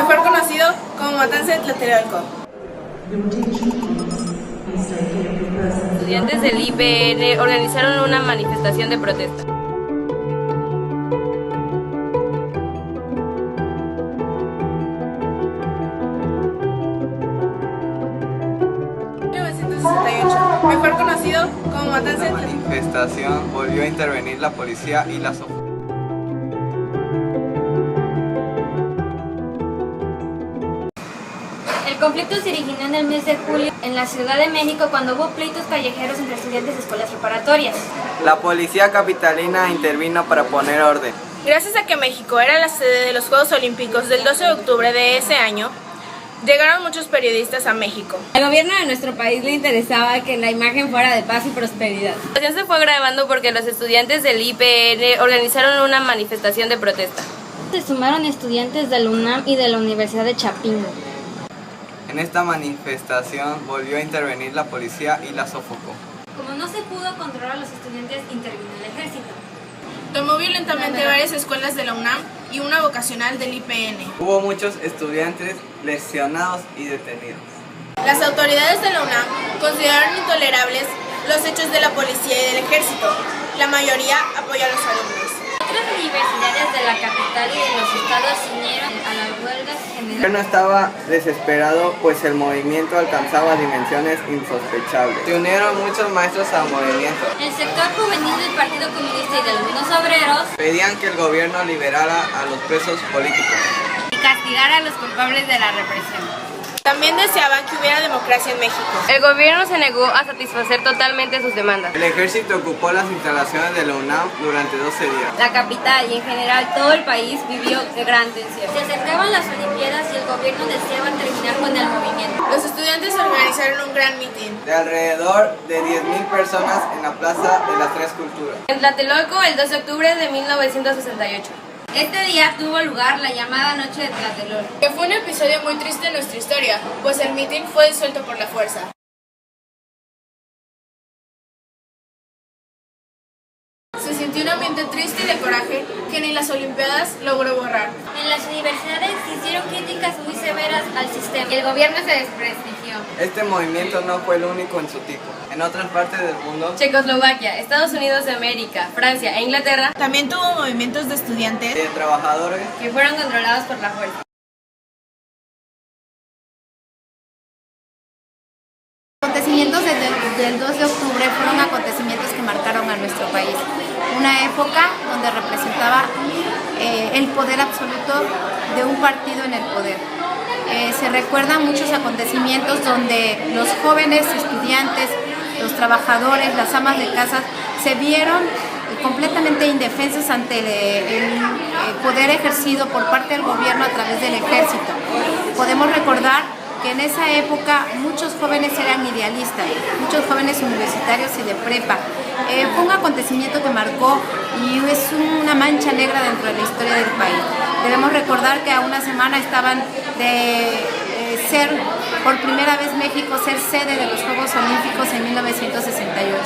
mejor conocido como Matanza de Tlatelolco. Estudiantes del IPN organizaron una manifestación de protesta. Mejor conocido como Matanza de La manifestación volvió a intervenir la policía y la sofocó. El conflicto se originó en el mes de julio en la Ciudad de México cuando hubo pleitos callejeros entre estudiantes de escuelas preparatorias. La policía capitalina intervino para poner orden. Gracias a que México era la sede de los Juegos Olímpicos del 12 de octubre de ese año, llegaron muchos periodistas a México. Al gobierno de nuestro país le interesaba que la imagen fuera de paz y prosperidad. La situación se fue agravando porque los estudiantes del IPN organizaron una manifestación de protesta. Se sumaron estudiantes de la UNAM y de la Universidad de Chapingo. En esta manifestación volvió a intervenir la policía y la sofocó. Como no se pudo controlar a los estudiantes, intervino el ejército. Tomó violentamente varias escuelas de la UNAM y una vocacional del IPN. Hubo muchos estudiantes lesionados y detenidos. Las autoridades de la UNAM consideraron intolerables los hechos de la policía y del ejército. La mayoría apoyó a los alumnos. Otras universidades de la capital y de los estados se unieron a las huelgas El generales. gobierno estaba desesperado pues el movimiento alcanzaba dimensiones insospechables. Se unieron muchos maestros al movimiento. El sector juvenil del Partido Comunista y de algunos obreros Pedían que el gobierno liberara a los presos políticos. Y castigar a los culpables de la represión. También deseaban que hubiera democracia en México. El gobierno se negó a satisfacer totalmente sus demandas. El ejército ocupó las instalaciones de la UNAM durante 12 días. La capital y en general todo el país vivió de gran tensión. se acercaban las Olimpiadas y el gobierno deseaba terminar con el movimiento. Los estudiantes organizaron un gran mitin. De alrededor de 10.000 personas en la Plaza de las Tres Culturas. En Tlatelolco, el 12 de octubre de 1968. Este día tuvo lugar la llamada Noche de Tlatelolco, Que fue un episodio muy triste en nuestra historia, pues el mitin fue disuelto por la fuerza. Se sintió un ambiente triste y de coraje que ni las Olimpiadas logró borrar. En las universidades se hicieron críticas muy severas al sistema. El gobierno se desprestigió. Este movimiento no fue el único en su tipo. En otras partes del mundo, Checoslovaquia, Estados Unidos de América, Francia e Inglaterra, También tuvo movimientos de estudiantes de trabajadores, que fueron controlados por la fuerza. Los acontecimientos del 2 de octubre fueron acontecimientos que marcaron a nuestro país. Una época donde representaba el poder absoluto de un partido en el poder. Se recuerdan muchos acontecimientos donde los jóvenes estudiantes, los trabajadores, las amas de casa se vieron completamente indefensos ante el poder ejercido por parte del gobierno a través del ejército. Podemos recordar que en esa época muchos jóvenes eran idealistas, muchos jóvenes universitarios y de prepa. Fue un acontecimiento que marcó y es una mancha negra dentro de la historia del país. Debemos recordar que a una semana estaban de ser por primera vez México ser sede de los Juegos Olímpicos en 1968.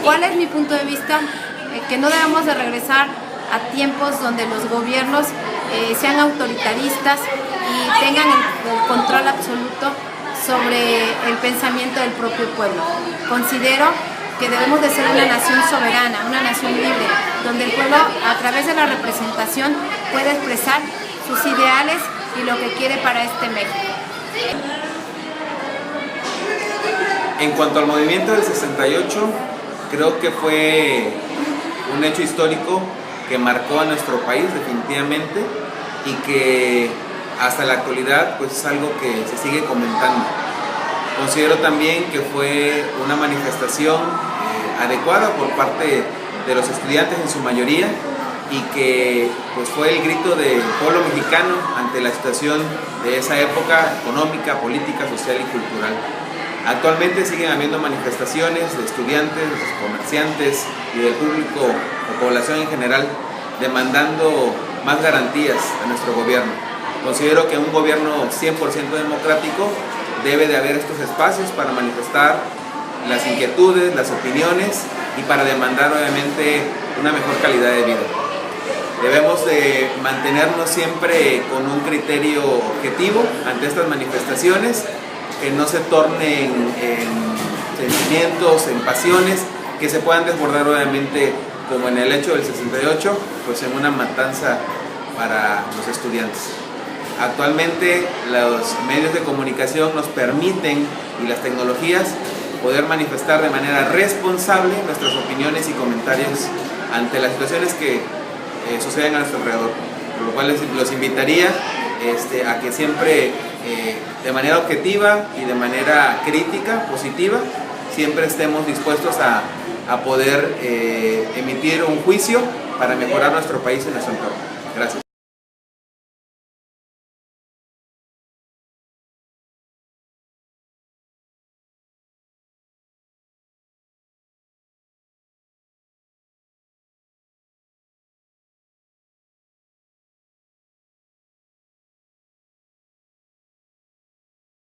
¿Cuál es mi punto de vista? Que no debemos de regresar a tiempos donde los gobiernos sean autoritaristas y tengan el control absoluto sobre el pensamiento del propio pueblo. Considero que debemos de ser una nación soberana, una nación libre, donde el pueblo a través de la representación puede expresar sus ideales y lo que quiere para este México. En cuanto al movimiento del 68, creo que fue un hecho histórico que marcó a nuestro país definitivamente y que hasta la actualidad pues es algo que se sigue comentando. Considero también que fue una manifestación adecuada por parte de los estudiantes en su mayoría y que pues fue el grito del pueblo mexicano ante la situación de esa época económica, política, social y cultural. Actualmente siguen habiendo manifestaciones de estudiantes, de comerciantes y del público o población en general demandando más garantías a nuestro gobierno. Considero que un gobierno 100% democrático debe de haber estos espacios para manifestar las inquietudes, las opiniones y para demandar obviamente una mejor calidad de vida. Debemos de mantenernos siempre con un criterio objetivo ante estas manifestaciones, que no se tornen en sentimientos, en pasiones, que se puedan desbordar obviamente, como en el hecho del 68, pues en una matanza para los estudiantes. Actualmente los medios de comunicación nos permiten, y las tecnologías, poder manifestar de manera responsable nuestras opiniones y comentarios ante las situaciones que suceden a nuestro alrededor, por lo cual los invitaría a que siempre de manera objetiva y de manera crítica, positiva, siempre estemos dispuestos a poder emitir un juicio para mejorar nuestro país y nuestro entorno. Gracias.